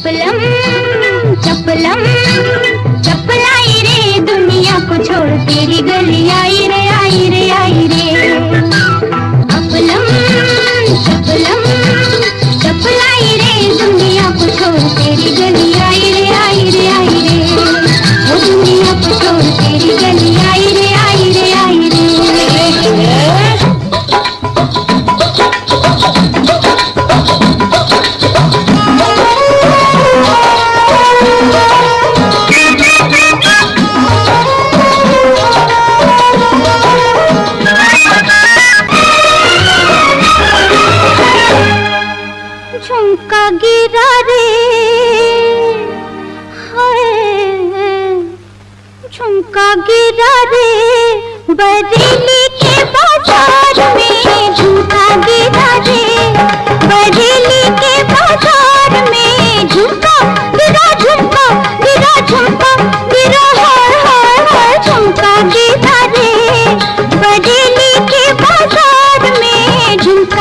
चपलम चपलम चपलाई रे, दुनिया को छोड़ तेरी गली आई रे आई रे आई रे। अपलम चपलम चपलाई रे, दुनिया को छोड़ तेरी गली आई रे आई रे आई रे। वो दुनिया को छोड़ तेरी गली आई रे आई रे आई रे। झुमका गिरा रे हाय, झुमका गिरा रे बरेली के बाजार में, झुमका गिरा रे बरेली के बाजार में। झुमका गिरा झुमका गिरा हाय हाय हाय। झुमका गिरा रे बरेली के बाजार में, झुमका